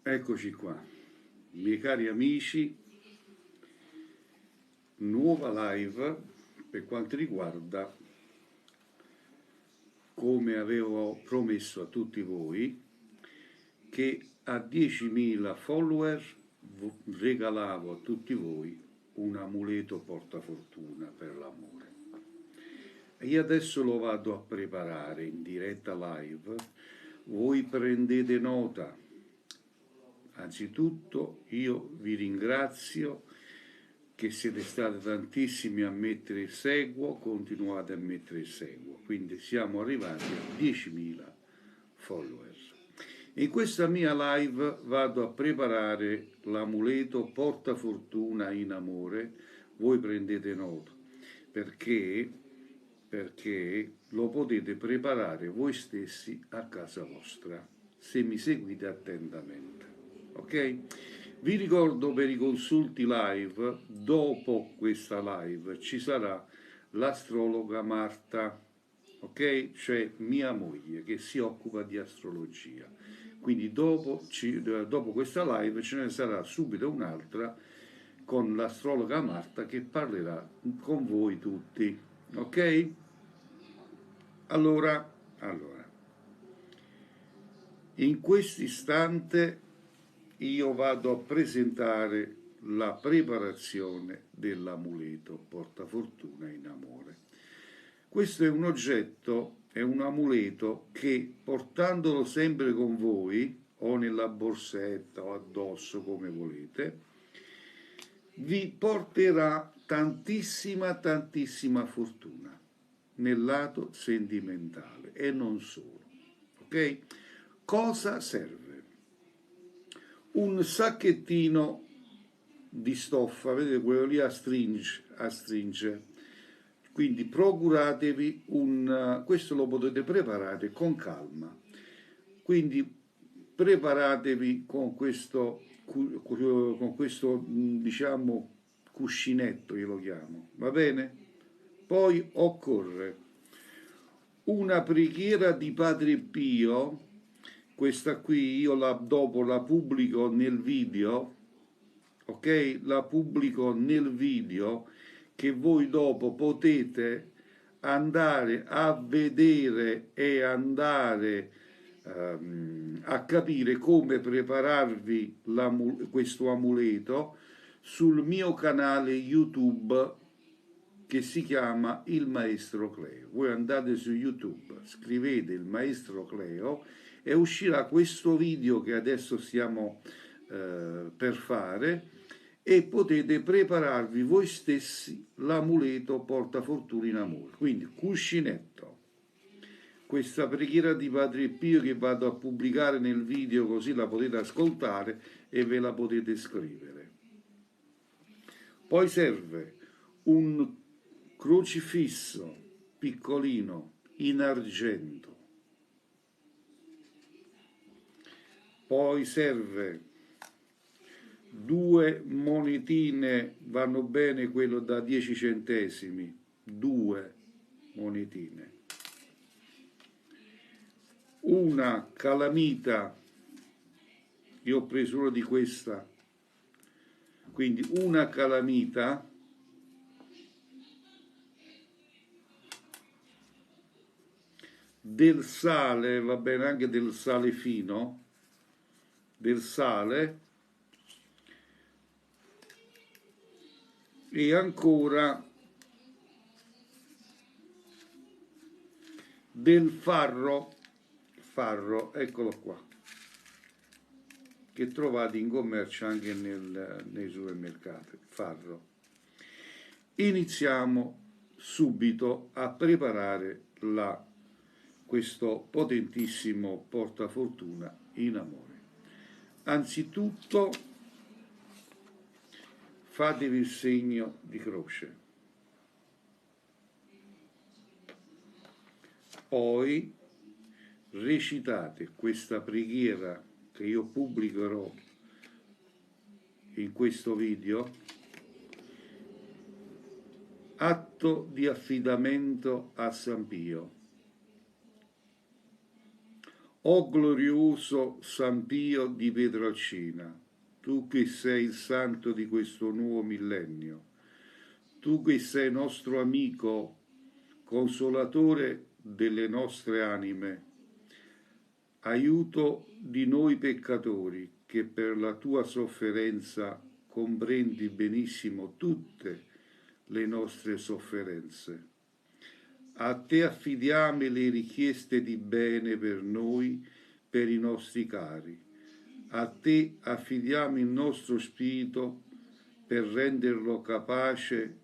Eccoci qua, miei cari amici, nuova live per quanto riguarda, come avevo promesso a tutti voi, che a 10.000 follower regalavo a tutti voi un amuleto portafortuna per l'amore. E io adesso lo vado a preparare in diretta live, voi prendete nota. Anzitutto io vi ringrazio che siete stati tantissimi a mettere il seguo, continuate a mettere il seguo, quindi siamo arrivati a 10.000 follower. In questa mia live vado a preparare l'amuleto portafortuna in amore, voi prendete nota, perché lo potete preparare voi stessi a casa vostra, se mi seguite attentamente. Ok? Vi ricordo per i consulti live, dopo questa live ci sarà l'astrologa Marta, ok? Cioè mia moglie che si occupa di astrologia. Quindi dopo questa live ce ne sarà subito un'altra con l'astrologa Marta che parlerà con voi tutti, ok? Allora, in questo istante io vado a presentare la preparazione dell'amuleto portafortuna in amore. Questo è un oggetto, è un amuleto che portandolo sempre con voi o nella borsetta o addosso come volete, vi porterà tantissima fortuna nel lato sentimentale e non solo. Ok? Cosa serve? Un sacchettino di stoffa, vedete quello lì a stringe. Quindi procuratevi questo lo potete preparare con calma. Quindi preparatevi con questo diciamo cuscinetto, io lo chiamo, va bene? Poi occorre una preghiera di Padre Pio, questa qui io dopo la pubblico nel video, ok? La pubblico nel video che voi dopo potete andare a vedere e andare a capire come prepararvi questo amuleto sul mio canale YouTube che si chiama Il Maestro Cleo. Voi andate su YouTube, scrivete Il Maestro Cleo e uscirà questo video che adesso stiamo per fare e potete prepararvi voi stessi l'amuleto portafortuna in amore. Quindi cuscinetto, questa preghiera di Padre Pio che vado a pubblicare nel video così la potete ascoltare e ve la potete scrivere. Poi serve un crocifisso piccolino in argento. Poi serve 2 monetine, vanno bene quello da 10 centesimi, 2 monetine. Una calamita, io ho preso una di questa, quindi una calamita, del sale, va bene anche del sale fino, del sale, e ancora del farro, eccolo qua, che trovate in commercio anche nei supermercati, farro. Iniziamo subito a preparare questo potentissimo portafortuna in amore. Anzitutto fatevi il segno di croce, poi recitate questa preghiera che io pubblicherò in questo video, atto di affidamento a San Pio. O glorioso San Pio di Pietrelcina, tu che sei il santo di questo nuovo millennio, tu che sei nostro amico, consolatore delle nostre anime, aiuto di noi peccatori, che per la tua sofferenza comprendi benissimo tutte le nostre sofferenze. A te affidiamo le richieste di bene per noi, per i nostri cari. A te affidiamo il nostro spirito per renderlo capace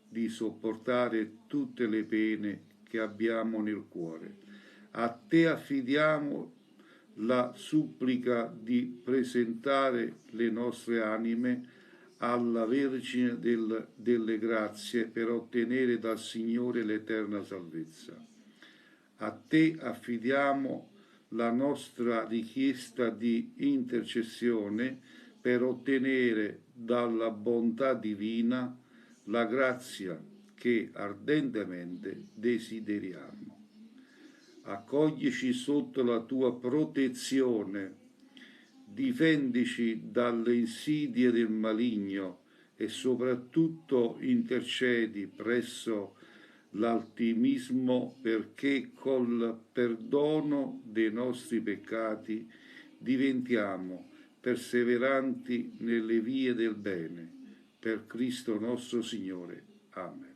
di sopportare tutte le pene che abbiamo nel cuore. A te affidiamo la supplica di presentare le nostre anime alla Vergine delle Grazie per ottenere dal Signore l'eterna salvezza. A te affidiamo la nostra richiesta di intercessione per ottenere dalla bontà divina la grazia che ardentemente desideriamo. Accoglici sotto la tua protezione, difendici dalle insidie del maligno e soprattutto intercedi presso l'altimismo perché col perdono dei nostri peccati diventiamo perseveranti nelle vie del bene. Per Cristo nostro Signore. Amen.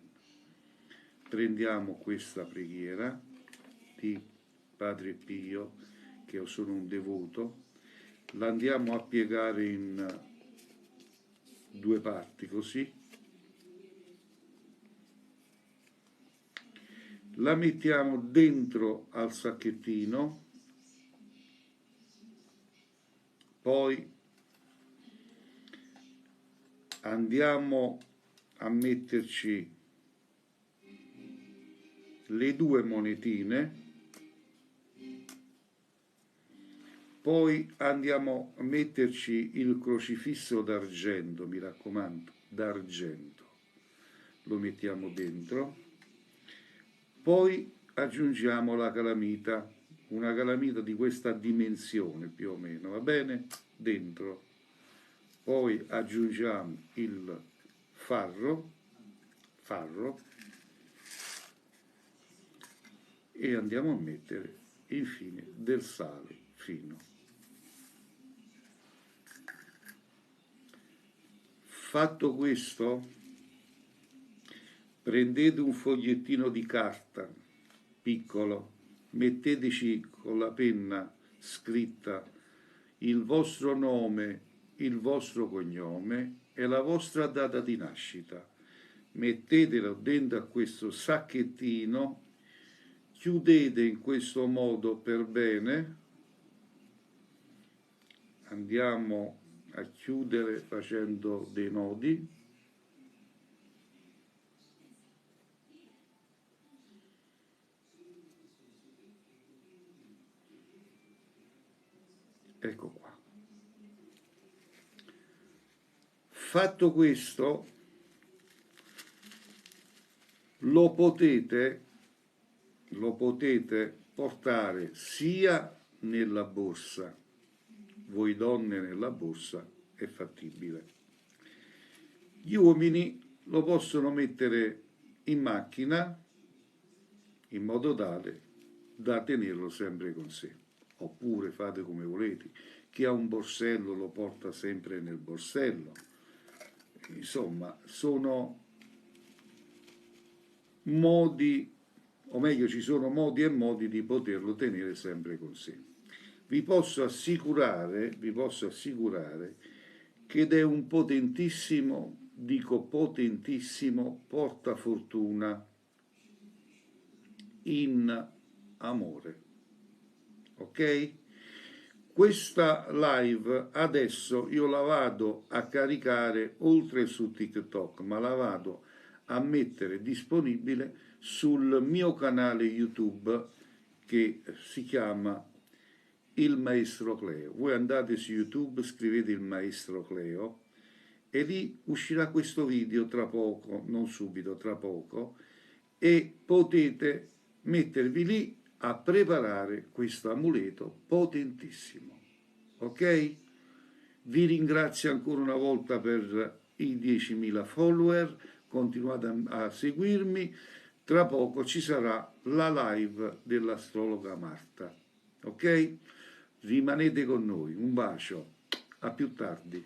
Prendiamo questa preghiera di Padre Pio, che io sono un devoto, la andiamo a piegare in due parti così, la mettiamo dentro al sacchettino, poi andiamo a metterci le due monetine, poi andiamo a metterci il crocifisso d'argento, mi raccomando, d'argento, lo mettiamo dentro, poi aggiungiamo la calamita, una calamita di questa dimensione più o meno, va bene? Dentro. Poi aggiungiamo il farro e andiamo a mettere infine del sale fino. Fatto questo, prendete un fogliettino di carta piccolo, metteteci con la penna scritta il vostro nome, il vostro cognome e la vostra data di nascita. Mettetelo dentro a questo sacchettino, chiudete in questo modo per bene, andiamo a chiudere facendo dei nodi, ecco qua. Fatto questo, lo potete portare sia nella borsa, voi donne nella borsa è fattibile. Gli uomini lo possono mettere in macchina in modo tale da tenerlo sempre con sé, oppure fate come volete. Chi ha un borsello lo porta sempre nel borsello. Insomma, sono modi, o meglio ci sono modi e modi di poterlo tenere sempre con sé. Vi posso assicurare che è un potentissimo, dico potentissimo, portafortuna in amore. Ok? Questa live adesso io la vado a caricare oltre su TikTok, ma la vado a mettere disponibile sul mio canale YouTube che si chiama Il Maestro Cleo. Voi andate su YouTube, scrivete Il Maestro Cleo e lì uscirà questo video tra poco, non subito, tra poco, e potete mettervi lì a preparare questo amuleto potentissimo. Ok? Vi ringrazio ancora una volta per i 10.000 follower, continuate a seguirmi, tra poco ci sarà la live dell'astrologa Marta. Ok? Rimanete con noi, un bacio, a più tardi.